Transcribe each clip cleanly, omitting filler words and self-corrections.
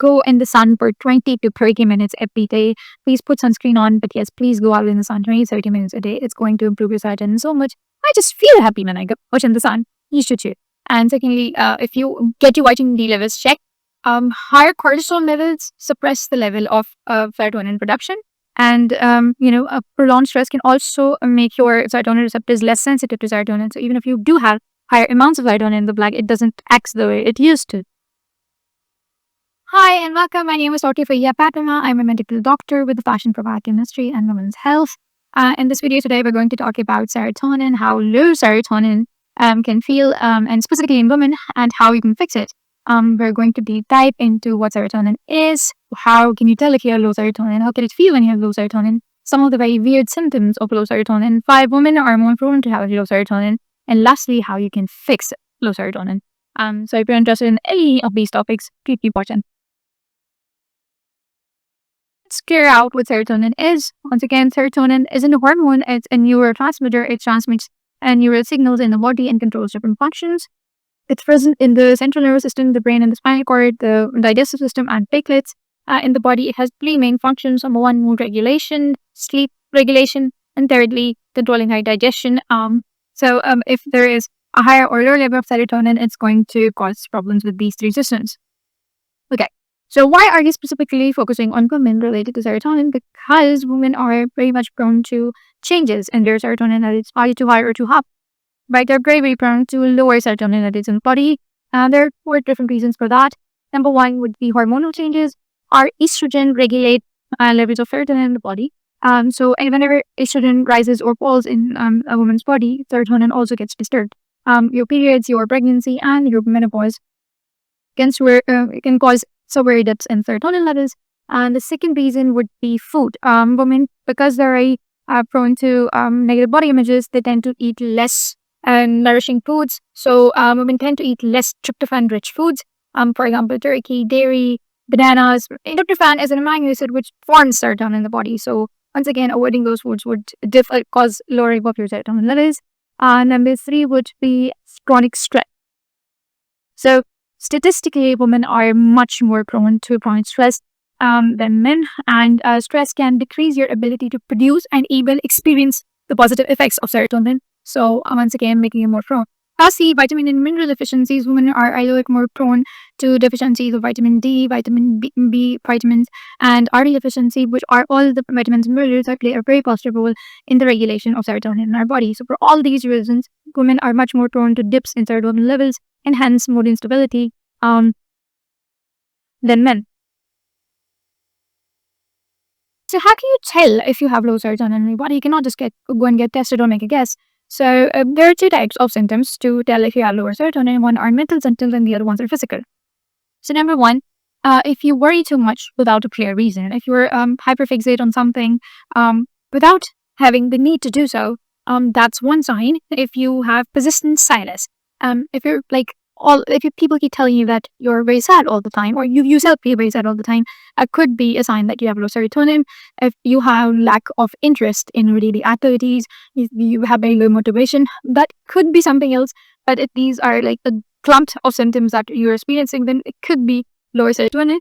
go in the sun for 20 to 30 minutes every day. Please put sunscreen on, but yes, please go out in the sun 20 to 30 minutes a day. It's going to improve your serotonin so much. I just feel happy when I go out in the sun. You should too. And secondly, if you get your vitamin D levels checked, higher cortisol levels suppress the level of serotonin production. And, prolonged stress can also make your serotonin receptors less sensitive to serotonin. So even if you do have higher amounts of serotonin in the blood, it doesn't act the way it used to. Hi and welcome. My name is Dr. Fareeha Fatima. I'm a medical doctor with a passion for biochemistry and women's health. In this video today, we're going to talk about serotonin, how low serotonin can feel, and specifically in women, and how you can fix it. We're going to deep dive into what serotonin is, how can you tell if you have low serotonin, how can it feel when you have low serotonin, some of the very weird symptoms of low serotonin, 5 women are more prone to have low serotonin, and lastly, how you can fix low serotonin. So if you're interested in any of these topics, please keep watching. Let's clear out what serotonin is. Once again, serotonin isn't a hormone, it's a neurotransmitter. It transmits neural signals in the body and controls different functions. It's present in the central nervous system, the brain and the spinal cord, the digestive system, and platelets. In the body, it has 3 main functions. Number 1, mood regulation, sleep regulation, and thirdly, controlling high digestion. So if there is a higher or lower level of serotonin, it's going to cause problems with these 3 systems. Okay. So why are you specifically focusing on women related to serotonin? Because women are very much prone to changes in their serotonin, that it's either too high or too high. Right? They're very, very prone to lower serotonin levels in the body. There are 4 different reasons for that. Number 1 would be hormonal changes. Our estrogen regulate levels of serotonin in the body. So whenever estrogen rises or falls in a woman's body, serotonin also gets disturbed. Your periods, your pregnancy, and your menopause can cause severe dips in serotonin levels. And the second reason would be food. Women, because they're very prone to negative body images, they tend to eat less nourishing foods. So women tend to eat less tryptophan-rich foods. For example, turkey, dairy, bananas. Tryptophan is an amino acid which forms serotonin in the body. So once again, avoiding those foods would cause lowering of your serotonin levels. Number 3 would be chronic stress. So statistically, women are much more prone to chronic stress than men, and stress can decrease your ability to produce and even experience the positive effects of serotonin. So once again, making you more prone. Lastly, vitamin and mineral deficiencies. Women are either more prone to deficiencies of vitamin D, vitamin B vitamins, and iron deficiency, which are all the vitamins and minerals that play a very positive role in the regulation of serotonin in our body. So for all these reasons, women are much more prone to dips in serotonin levels and hence mood instability than men. So how can you tell if you have low serotonin in your body? You cannot just go and get tested or make a guess. So there are 2 types of symptoms to tell if you have lower serotonin. One are mental symptoms and the other ones are physical. So number 1, if you worry too much without a clear reason, if you're hyperfixate on something without having the need to do so, that's one sign. If you have persistent sadness, if you're if people keep telling you that you're very sad all the time, or you yourself feel very sad all the time, it could be a sign that you have low serotonin. If you have lack of interest in daily activities, you have very low motivation, that could be something else. But if these are like a clump of symptoms that you're experiencing, then it could be lower serotonin.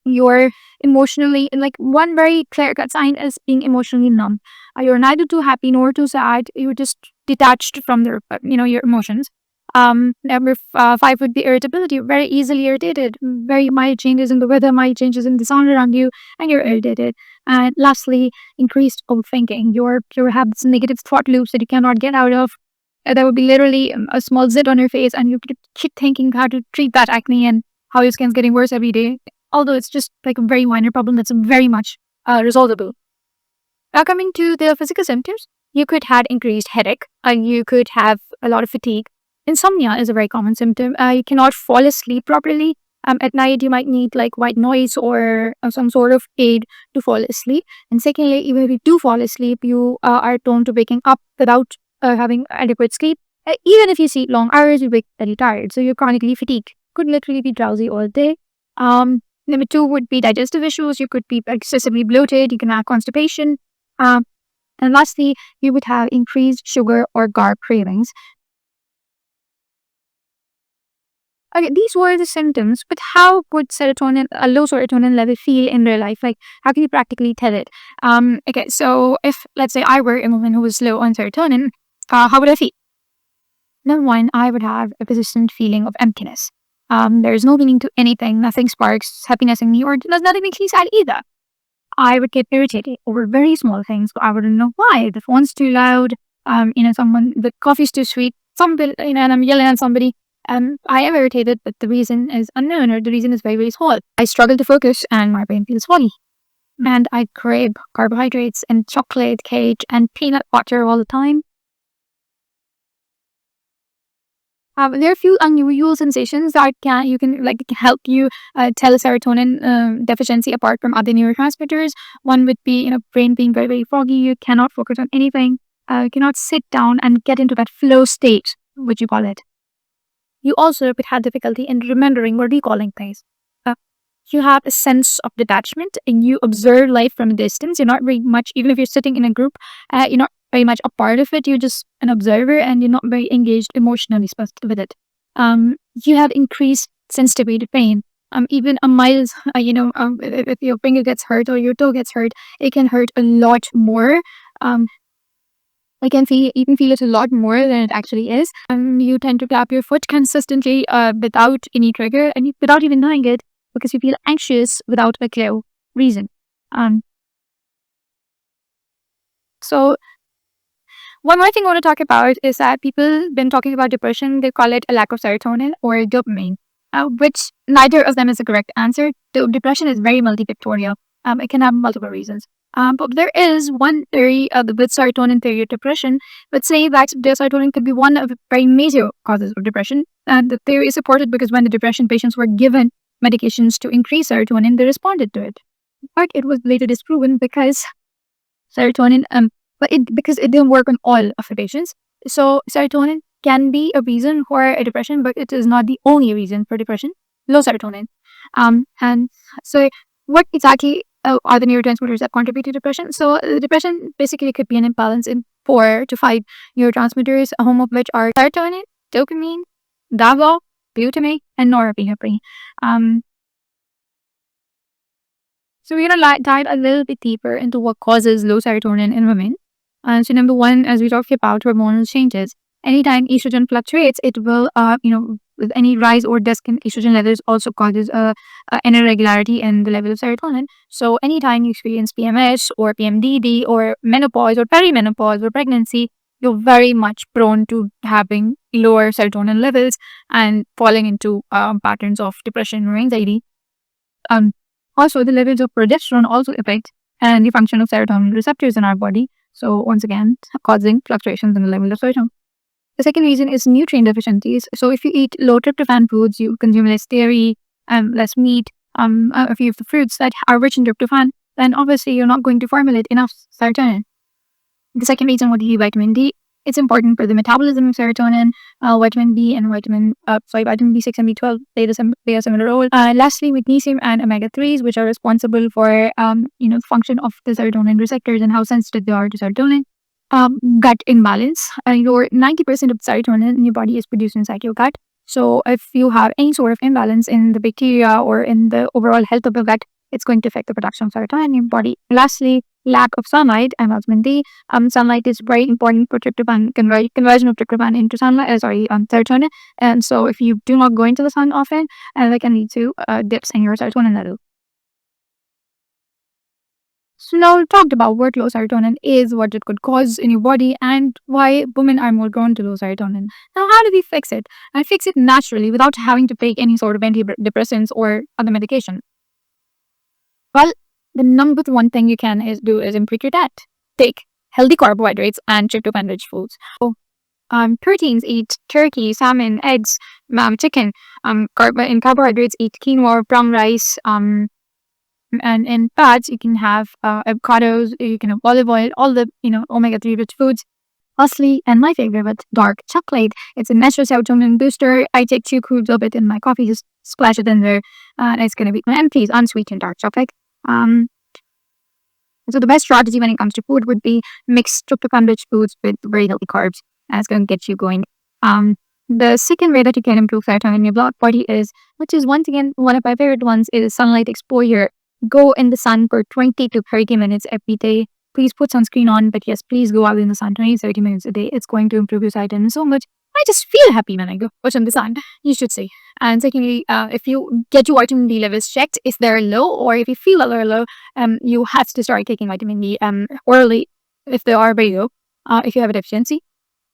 You're emotionally, one very clear-cut sign is being emotionally numb. You're neither too happy nor too sad. You're just detached from your emotions. Number 5 would be irritability. Very easily irritated. Very mild changes in the weather, mild changes in the sound around you, and you're irritated. And lastly, increased overthinking. You have this negative thought loops that you cannot get out of. There would be literally a small zit on your face, and you could keep thinking how to treat that acne and how your skin's getting worse every day. Although it's just like a very minor problem that's very much resolvable. Now coming to the physical symptoms, you could have increased headache, and you could have a lot of fatigue. Insomnia is a very common symptom. You cannot fall asleep properly. At night, you might need white noise or some sort of aid to fall asleep. And secondly, even if you do fall asleep, you are prone to waking up without having adequate sleep. Even if you sleep long hours, you wake very tired. So you're chronically fatigued. Could literally be drowsy all day. Number 2 would be digestive issues. You could be excessively bloated. You can have constipation. And lastly, you would have increased sugar or carb cravings. Okay, these were the symptoms, but how would a low serotonin level feel in real life? Like, how can you practically tell it? Okay, so if, let's say, I were a woman who was low on serotonin, how would I feel? Number one, I would have a persistent feeling of emptiness. There's no meaning to anything. Nothing sparks happiness in me, or nothing makes me sad either. I would get irritated over very small things. I wouldn't know why. The phone's too loud. The coffee's too sweet. And I'm yelling at somebody. I am irritated, but the reason is unknown, or the reason is very, very small. I struggle to focus, and my brain feels foggy. And I crave carbohydrates and chocolate, cake, and peanut butter all the time. There are a few unusual sensations that can help you tell serotonin deficiency apart from other neurotransmitters. One would be brain being very, very foggy. You cannot focus on anything. You cannot sit down and get into that flow state, which you call it. You also would have difficulty in remembering or recalling things. You have a sense of detachment, and you observe life from a distance. You're not very much, even if you're sitting in a group, you're not very much a part of it. You're just an observer, and you're not very engaged emotionally with it. You have increased sensitivity to pain. Even a mild, if your finger gets hurt or your toe gets hurt, it can hurt a lot more. You can feel it a lot more than it actually is. You tend to tap your foot consistently without any trigger, and without even knowing it, because you feel anxious without a clear reason. Um, so one more thing I want to talk about is that people been talking about depression. They call it a lack of serotonin or dopamine, which neither of them is the correct answer. Depression is very multifactorial. It can have multiple reasons. But there is one theory, with serotonin theory of depression, that say that the serotonin could be one of the very major causes of depression. And the theory is supported because when the depression patients were given medications to increase serotonin, they responded to it. But it was later disproven because serotonin, because it didn't work on all of the patients. So serotonin can be a reason for a depression, but it is not the only reason for depression. Low serotonin. And so what exactly are the neurotransmitters that contribute to depression? So depression basically could be an imbalance in 4 to 5 neurotransmitters, a home of which are serotonin, dopamine, GABA, glutamate, and norepinephrine. So we're gonna dive a little bit deeper into what causes low serotonin in women. So number one, as we talked about, hormonal changes. Anytime estrogen fluctuates, it will, with any rise or desk in estrogen levels also causes an irregularity in the level of serotonin. So anytime you experience PMS or PMDD or menopause or perimenopause or pregnancy, you're very much prone to having lower serotonin levels and falling into patterns of depression or anxiety. Also, the levels of progesterone also affect and the function of serotonin receptors in our body. So once again, causing fluctuations in the level of serotonin. The second reason is nutrient deficiencies. So if you eat low tryptophan foods, you consume less dairy, less meat, a few of the fruits that are rich in tryptophan, then obviously you're not going to formulate enough serotonin. The second reason would be vitamin D. It's important for the metabolism of serotonin. Vitamin B and vitamin B6 and B12 play a similar role. Lastly, magnesium and omega-3s, which are responsible for the function of the serotonin receptors and how sensitive they are to serotonin. Gut imbalance. Your 90% of serotonin in your body is produced inside your gut. So if you have any sort of imbalance in the bacteria or in the overall health of the gut, it's going to affect the production of serotonin in your body. Lastly, lack of sunlight and vitamin D. Sunlight is very important for tryptophan conversion of tryptophan into serotonin. And so if you do not go into the sun often, that can lead to dips in your serotonin level. So now we talked about what low serotonin is, what it could cause in your body, and why women are more prone to low serotonin. Now, how do we fix it? And fix it naturally without having to take any sort of antidepressants or other medication. Well, the number one thing you can do is improve your diet. Take healthy carbohydrates and tryptophan-rich foods. So, proteins, eat turkey, salmon, eggs, chicken. In carbohydrates, eat quinoa, brown rice. And in fats, you can have avocados, you can have olive oil, all the omega-3 rich foods. Lastly, and my favorite, dark chocolate. It's a natural serotonin booster. I take 2 cubes of it in my coffee, just splash it in there. It's going to be empty, unsweetened dark chocolate. So the best strategy when it comes to food would be mix tryptophan-rich foods with very healthy carbs. And it's going to get you going. The second way that you can improve serotonin in your blood body is, which is once again one of my favorite ones, is sunlight exposure. Go in the sun for 20 to 30 minutes every day. Please put sunscreen on, but yes, please go out in the sun 20 to 30 minutes a day. It's going to improve your serotonin so much. I just feel happy when I go out in the sun, you should say. And secondly, if you get your vitamin D levels checked, if they're low or if you feel that they're low, you have to start taking vitamin D orally if they are very low, if you have a deficiency.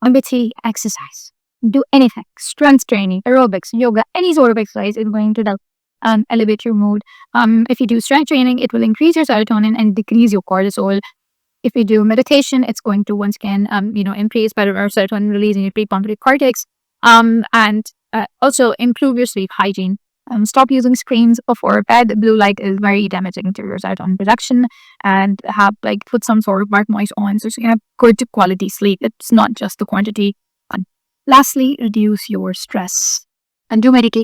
Number three, exercise. Do anything. Strength training, aerobics, yoga, any sort of exercise is going to help elevate your mood. If you do strength training, it will increase your serotonin and decrease your cortisol. If you do meditation, it's going to once again, increase better serotonin release in your prefrontal cortex, and also improve your sleep hygiene. Stop using screens before bed. Blue light is very damaging to your serotonin production, and put some sort of white noise on so you can have good quality sleep. It's not just the quantity. And lastly, reduce your stress and do meditate.